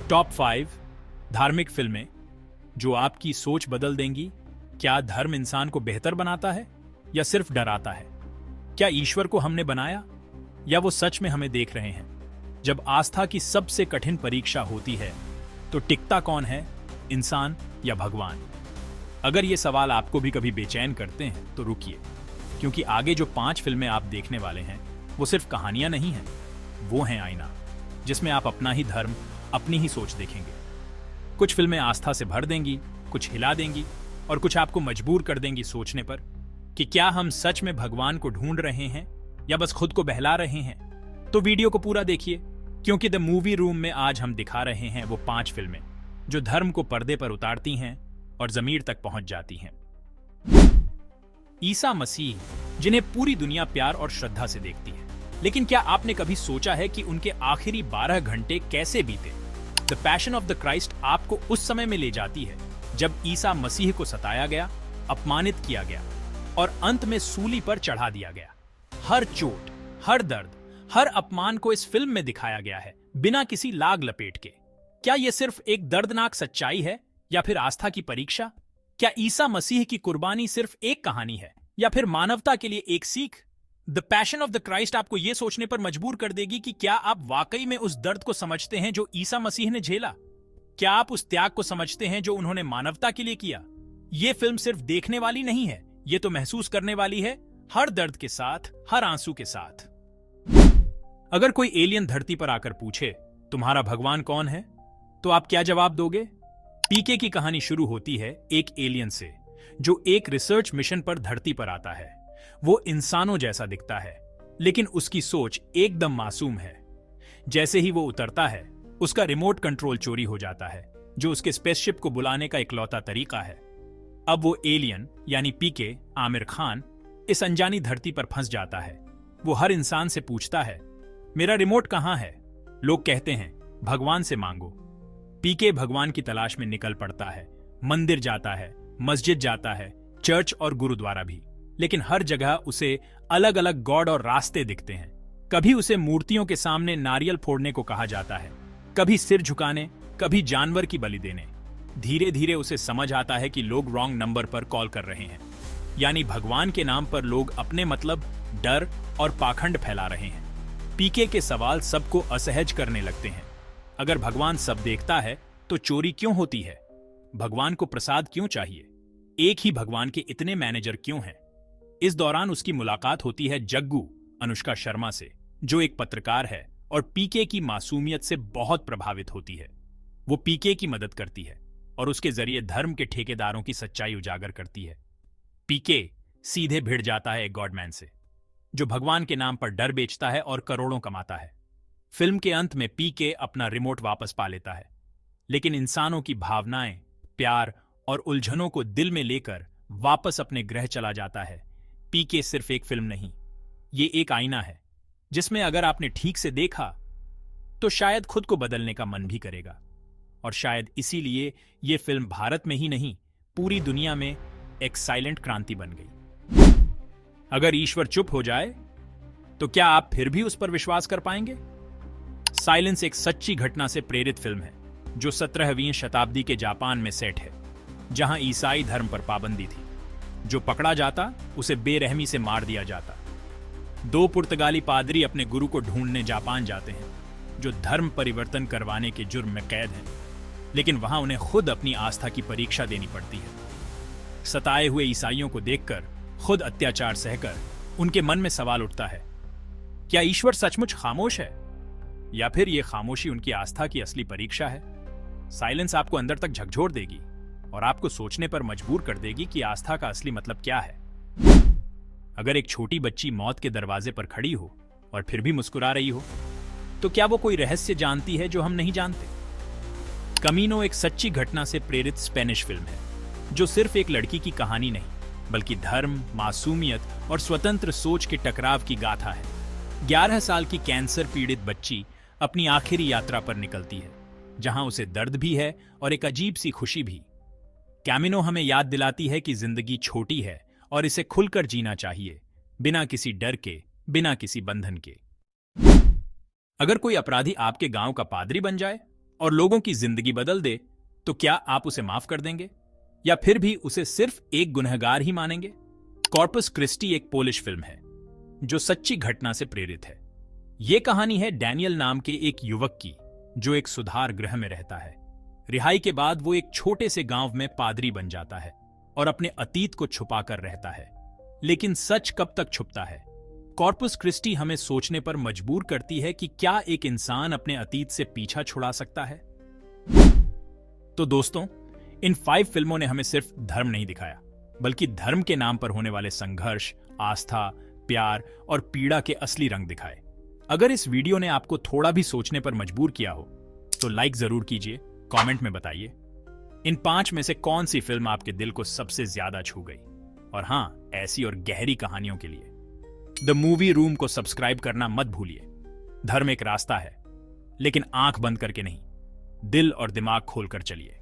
Top 5 धार्मिक फिल्में जो आपकी सोच बदल देंगी। क्या धर्म इंसान को बेहतर बनाता है या सिर्फ डराता है? क्या ईश्वर को हमने बनाया या वो सच में हमें देख रहे हैं? जब आस्था की सबसे कठिन परीक्षा होती है तो टिकता कौन है, इंसान या भगवान? अगर ये सवाल आपको भी कभी बेचैन करते हैं तो रुकिए, क्योंकि आगे जो 5 फिल्में आप देखने वाले हैं वो सिर्फ कहानियां नहीं हैं, वो हैं आईना, जिसमें आप अपना ही धर्म, अपनी ही सोच देखेंगे। कुछ फिल्में आस्था से भर देंगी, कुछ हिला देंगी और कुछ आपको मजबूर कर देंगी सोचने पर कि क्या हम सच में भगवान को ढूंढ रहे हैं या बस खुद को बहला रहे हैं। तो वीडियो को पूरा देखिए, क्योंकि द मूवी रूम में आज हम दिखा रहे हैं वो 5 फिल्में जो धर्म को पर्दे पर उतारती हैं और जमीर तक पहुंच जाती हैं। ईसा मसीह, जिन्हें पूरी दुनिया प्यार और श्रद्धा से देखती है, लेकिन क्या आपने कभी सोचा है कि उनके आखिरी 12 घंटे कैसे बीते? The passion of the Christ आपको उस समय में ले जाती है जब ईसा मसीह को सताया गया, अपमानित किया गया और अंत में सूली पर चढ़ा दिया गया। हर चोट, हर दर्द, हर अपमान को इस फिल्म में दिखाया गया है, बिना किसी लाग लपेट के। क्या यह सिर्फ एक दर्दनाक सच्चाई है या फिर आस्था की परीक्षा? क्या ईसा मसीह की कुर्बानी सिर्फ एक कहानी है या फिर मानवता के लिए एक सीख? The passion of the Christ आपको यह सोचने पर मजबूर कर देगी कि क्या आप वाकई में उस दर्द को समझते हैं जो ईसा मसीह ने झेला? क्या आप उस त्याग को समझते हैं जो उन्होंने मानवता के लिए किया? यह फिल्म सिर्फ देखने वाली नहीं है, यह तो महसूस करने वाली है, हर दर्द के साथ, हर आंसू के साथ। अगर कोई एलियन धरती पर आकर पूछे तुम्हारा भगवान कौन है, तो आप क्या जवाब दोगे? पीके की कहानी शुरू होती है एक एलियन से जो एक रिसर्च मिशन पर धरती पर आता है। वो इंसानों जैसा दिखता है, लेकिन उसकी सोच एकदम मासूम है। जैसे ही वो उतरता है, उसका रिमोट कंट्रोल चोरी हो जाता है, जो उसके स्पेसशिप को बुलाने का इकलौता तरीका है। अब वो एलियन यानी पीके, आमिर खान, इस अनजानी धरती पर फंस जाता है। वो हर इंसान से पूछता है, मेरा रिमोट कहां है? लोग कहते हैं, भगवान से मांगो। पीके भगवान की तलाश में निकल पड़ता है, मंदिर जाता है, मस्जिद जाता है, चर्च और गुरुद्वारा भी, लेकिन हर जगह उसे अलग अलग गॉड और रास्ते दिखते हैं। कभी उसे मूर्तियों के सामने नारियल फोड़ने को कहा जाता है, कभी सिर झुकाने, कभी जानवर की बलि देने। धीरे धीरे उसे समझ आता है कि लोग रॉन्ग नंबर पर कॉल कर रहे हैं, यानी भगवान के नाम पर लोग अपने मतलब, डर और पाखंड फैला रहे हैं। पीके के सवाल सबको असहज करने लगते हैं। अगर भगवान सब देखता है तो चोरी क्यों होती है? भगवान को प्रसाद क्यों चाहिए? एक ही भगवान के इतने मैनेजर क्यों हैं? इस दौरान उसकी मुलाकात होती है जग्गू, अनुष्का शर्मा से, जो एक पत्रकार है और पीके की मासूमियत से बहुत प्रभावित होती है। वो पीके की मदद करती है और उसके जरिए धर्म के ठेकेदारों की सच्चाई उजागर करती है। पीके सीधे भिड़ जाता है एक गॉडमैन से, जो भगवान के नाम पर डर बेचता है और करोड़ों कमाता है। फिल्म के अंत में पीके अपना रिमोट वापस पा लेता है, लेकिन इंसानों की भावनाएं, प्यार और उलझनों को दिल में लेकर वापस अपने ग्रह चला जाता है। पीके सिर्फ एक फिल्म नहीं, ये एक आईना है, जिसमें अगर आपने ठीक से देखा तो शायद खुद को बदलने का मन भी करेगा। और शायद इसीलिए ये फिल्म भारत में ही नहीं, पूरी दुनिया में एक साइलेंट क्रांति बन गई। अगर ईश्वर चुप हो जाए तो क्या आप फिर भी उस पर विश्वास कर पाएंगे? साइलेंस एक सच्ची घटना से प्रेरित फिल्म है, जो 17वीं शताब्दी के जापान में सेट है, जहां ईसाई धर्म पर पाबंदी थी। जो पकड़ा जाता उसे बेरहमी से मार दिया जाता। 2 पुर्तगाली पादरी अपने गुरु को ढूंढने जापान जाते हैं, जो धर्म परिवर्तन करवाने के जुर्म में कैद हैं, लेकिन वहां उन्हें खुद अपनी आस्था की परीक्षा देनी पड़ती है। सताए हुए ईसाइयों को देखकर, खुद अत्याचार सहकर, उनके मन में सवाल उठता है, क्या ईश्वर सचमुच खामोश है या फिर यह खामोशी उनकी आस्था की असली परीक्षा है? साइलेंस आपको अंदर तक झकझोर देगी और आपको सोचने पर मजबूर कर देगी कि आस्था का असली मतलब क्या है। अगर एक छोटी बच्ची मौत के दरवाजे पर खड़ी हो और फिर भी मुस्कुरा रही हो, तो क्या वो कोई रहस्य जानती है जो हम नहीं जानते? कमीनो एक सच्ची घटना से प्रेरित स्पेनिश फिल्म है, जो सिर्फ एक लड़की की कहानी नहीं, बल्कि धर्म, मासूमियत और स्वतंत्र सोच के टकराव की गाथा है। 11 साल की कैंसर पीड़ित बच्ची अपनी आखिरी यात्रा पर निकलती है, जहां उसे दर्द भी है और एक अजीब सी खुशी भी। कैमिनो हमें याद दिलाती है कि जिंदगी छोटी है और इसे खुलकर जीना चाहिए, बिना किसी डर के, बिना किसी बंधन के। अगर कोई अपराधी आपके गांव का पादरी बन जाए, और लोगों की जिंदगी बदल दे, तो क्या आप उसे माफ कर देंगे या फिर भी उसे सिर्फ एक गुनहगार ही मानेंगे? कॉर्पस क्रिस्टी एक पोलिश फिल्म है जो सच्ची घटना से प्रेरित है। यह कहानी है डैनियल नाम के एक युवक की जो एक सुधार गृह में रहता है। रिहाई के बाद वो एक छोटे से गांव में पादरी बन जाता है और अपने अतीत को छुपाकर रहता है। लेकिन सच कब तक छुपता है? कॉर्पस क्रिस्टी हमें सोचने पर मजबूर करती है कि क्या एक इंसान अपने अतीत से पीछा छुड़ा सकता है? तो दोस्तों, इन 5 फिल्मों ने हमें सिर्फ धर्म नहीं दिखाया, बल्कि धर्म के नाम पर होने वाले संघर्ष, आस्था, प्यार और पीड़ा के असली रंग दिखाए। अगर इस वीडियो ने आपको थोड़ा भी सोचने पर मजबूर किया हो तो लाइक जरूर कीजिए, कमेंट में बताइए इन 5 में से कौन सी फिल्म आपके दिल को सबसे ज्यादा छू गई। और हां, ऐसी और गहरी कहानियों के लिए द मूवी रूम को सब्सक्राइब करना मत भूलिए। धर्म एक रास्ता है, लेकिन आंख बंद करके नहीं, दिल और दिमाग खोलकर चलिए।